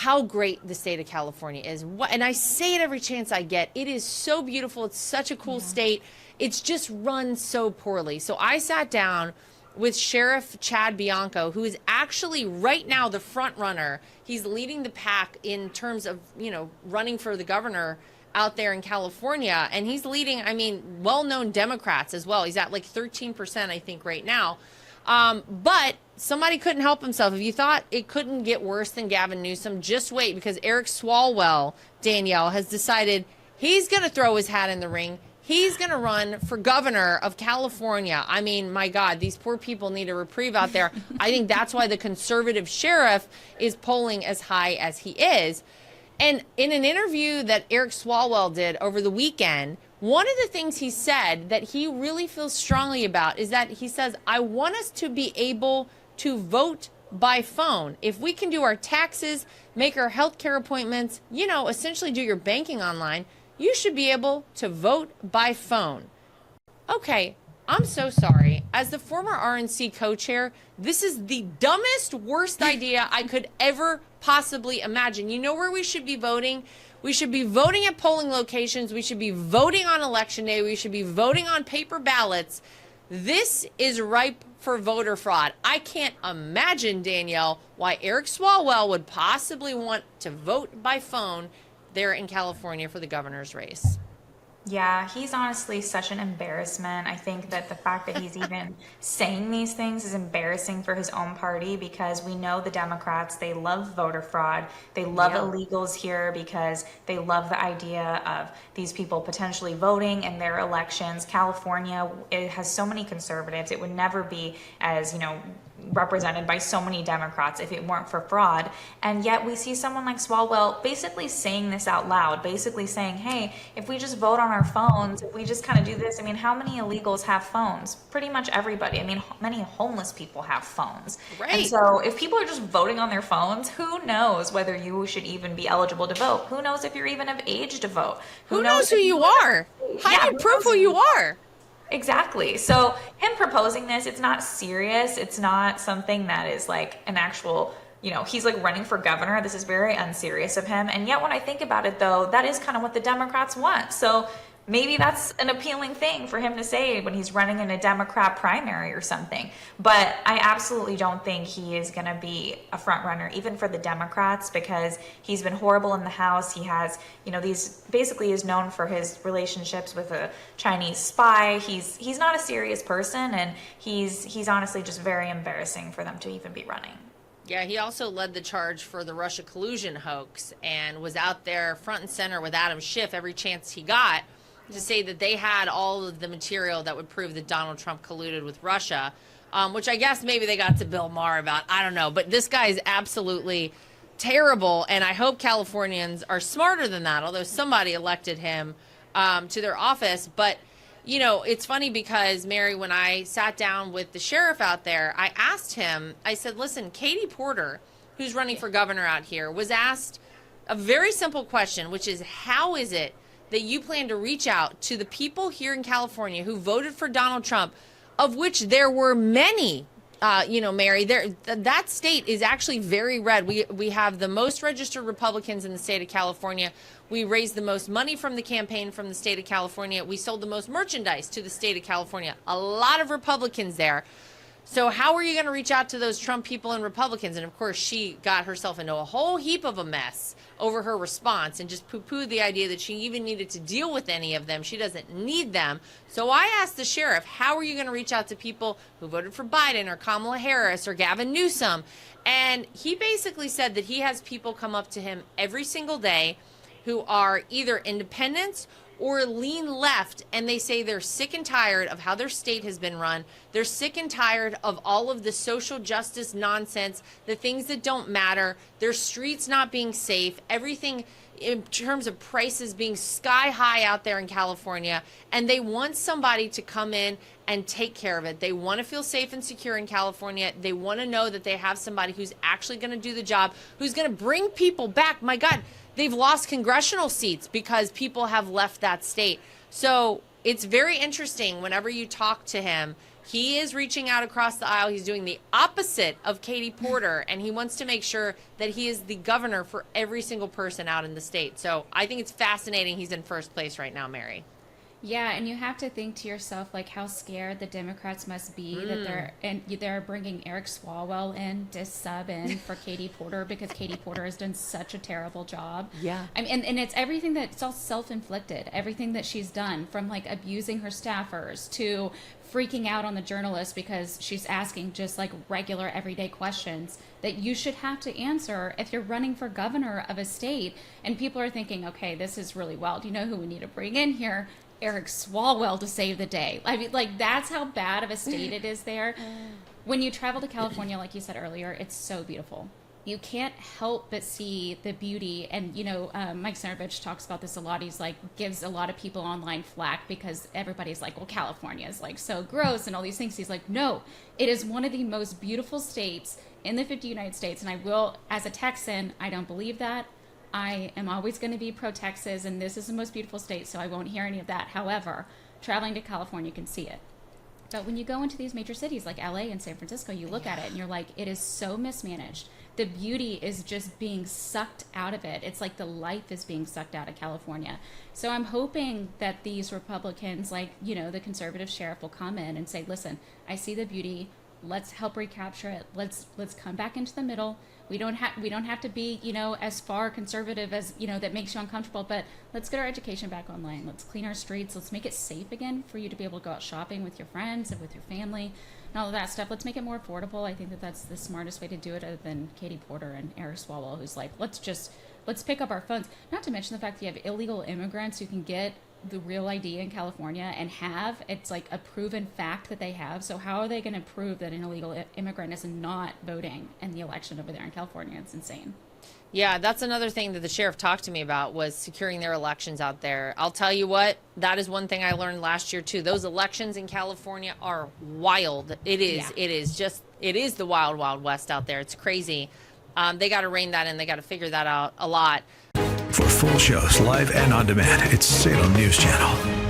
how great the state of California is. And I say it every chance I get. It is so beautiful. It's such a cool state. It's just run so poorly. So I sat down with Sheriff Chad Bianco, who is actually right now the front runner. He's leading the pack in terms of, running for the governor out there in California. And he's leading, well-known Democrats as well. He's at like 13%, I think, right now. But somebody couldn't help himself. If you thought it couldn't get worse than Gavin Newsom, just wait, because Eric Swalwell, Danielle, has decided he's going to throw his hat in the ring. He's going to run for governor of California. I mean, my God, these poor people need a reprieve out there. I think that's why the conservative sheriff is polling as high as he is. And in an interview that Eric Swalwell did over the weekend, one of the things he said that he really feels strongly about is that he says, I want us to be able to vote by phone. If we can do our taxes, make our healthcare appointments, essentially do your banking online, you should be able to vote by phone. Okay, I'm so sorry. As the former RNC co-chair, this is the dumbest, worst idea I could ever possibly imagine. You know where we should be voting? We should be voting at polling locations. We should be voting on election day. We should be voting on paper ballots. This is ripe for voter fraud. I can't imagine, Danielle, why Eric Swalwell would possibly want to vote by phone there in California for the governor's race. Yeah, he's honestly such an embarrassment. I think that the fact that he's even saying these things is embarrassing for his own party, because we know the Democrats, they love voter fraud. They love illegals here because they love the idea of these people potentially voting in their elections. California, it has so many conservatives. It would never be as, represented by so many Democrats if it weren't for fraud. And yet we see someone like Swalwell basically saying this out loud, basically saying, hey, if we just vote on our phones, if we just kind of do this, how many illegals have phones? Pretty much everybody. Many homeless people have phones. Right. And so if people are just voting on their phones, who knows whether you should even be eligible to vote? Who knows if you're even of age to vote? Who knows who you are? How do you prove who you are? Exactly. So him proposing this, it's not serious. It's not something that is like an actual, he's like running for governor. This is very unserious of him. And yet when I think about it, though, that is kind of what the Democrats want. So maybe that's an appealing thing for him to say when he's running in a Democrat primary or something. But I absolutely don't think he is going to be a front runner, even for the Democrats, because he's been horrible in the House. He has, basically is known for his relationships with a Chinese spy. He's not a serious person, and he's honestly just very embarrassing for them to even be running. Yeah, he also led the charge for the Russia collusion hoax and was out there front and center with Adam Schiff every chance he got to say that they had all of the material that would prove that Donald Trump colluded with Russia, which I guess maybe they got to Bill Maher about. I don't know. But this guy is absolutely terrible, and I hope Californians are smarter than that, although somebody elected him to their office. But, it's funny because, Mary, when I sat down with the sheriff out there, I asked him, I said, listen, Katie Porter, who's running for governor out here, was asked a very simple question, which is, how is it that you plan to reach out to the people here in California who voted for Donald Trump, of which there were many, Mary, that state is actually very red. We have the most registered Republicans in the state of California. We raised the most money from the campaign from the state of California. We sold the most merchandise to the state of California. A lot of Republicans there. So how are you going to reach out to those Trump people and Republicans? And of course, she got herself into a whole heap of a mess over her response and just poo-pooed the idea that she even needed to deal with any of them. She doesn't need them. So I asked the sheriff, how are you going to reach out to people who voted for Biden or Kamala Harris or Gavin Newsom? And he basically said that he has people come up to him every single day who are either independents or lean left, and they say they're sick and tired of how their state has been run. They're sick and tired of all of the social justice nonsense, the things that don't matter, their streets not being safe, everything in terms of prices being sky high out there in California, and they want somebody to come in and take care of it. They want to feel safe and secure in California. They want to know that they have somebody who's actually going to do the job, who's going to bring people back. My God, they've lost congressional seats because people have left that state. So it's very interesting whenever you talk to him. He is reaching out across the aisle. He's doing the opposite of Katie Porter, and he wants to make sure that he is the governor for every single person out in the state. So I think it's fascinating he's in first place right now, Mary. Yeah, and you have to think to yourself, like, how scared the Democrats must be that they're bringing Eric Swalwell in to sub in for Katie Porter, because Katie Porter has done such a terrible job. Yeah. I mean, and it's everything it's all self-inflicted, everything that she's done, from like abusing her staffers to freaking out on the journalists because she's asking just like regular everyday questions that you should have to answer if you're running for governor of a state. And people are thinking, okay, this is really wild. You know who we need to bring in here? Eric Swalwell to save the day. I mean, like, that's how bad of a state it is there. When you travel to California, like you said earlier, it's so beautiful. You can't help but see the beauty. And, you know, Mike Cernovich talks about this a lot. He's like, gives a lot of people online flack because everybody's like, well, California is like so gross and all these things. He's like, no, it is one of the most beautiful states in the 50 United States. And I will, as a Texan, I don't believe that. I am always going to be pro-Texas, and this is the most beautiful state, so I won't hear any of that. However, traveling to California, you can see it. But when you go into these major cities like LA and San Francisco, you look at it and you're like, it is so mismanaged. The beauty is just being sucked out of it. It's like the life is being sucked out of California. So I'm hoping that these Republicans, like, you know, the conservative sheriff will come in and say, listen, I see the beauty. Let's help recapture it. Let's come back into the middle. We don't have to be, you know, as far conservative as, you know, that makes you uncomfortable, but let's get our education back online. Let's clean our streets. Let's make it safe again for you to be able to go out shopping with your friends and with your family and all of that stuff. Let's make it more affordable. I think that that's the smartest way to do it, other than Katie Porter and Eric Swalwell, who's like, let's pick up our phones. Not to mention the fact that you have illegal immigrants who can get the real ID in California and it's like a proven fact that they have. So how are they going to prove that an illegal immigrant is not voting in the election over there in California? It's insane. Yeah, that's another thing that the sheriff talked to me about, was securing their elections out there. I'll tell you what, that is one thing I learned last year too. Those elections in California are wild. It is. Yeah. It is the wild, wild west out there. It's crazy. They got to rein that in. They got to figure that out a lot. For full shows, live and on demand, it's Salem News Channel.